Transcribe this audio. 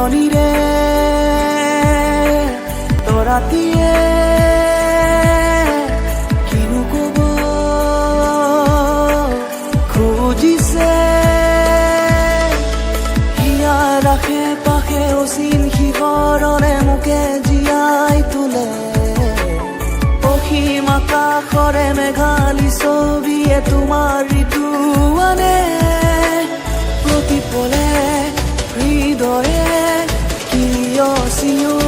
জোৰণিৰে তৰাতিয়ে কিনো কব খুজিছে হিয়াৰ আশে পাশে অচিন শিহৰণে মোকে জীয়াই তোলে অসীম আকাশৰে মেঘালী ছবিয়ে তোমাৰ ঋতু আনে প্ৰতিপলে হৃদয়ে কিয় চিঞৰে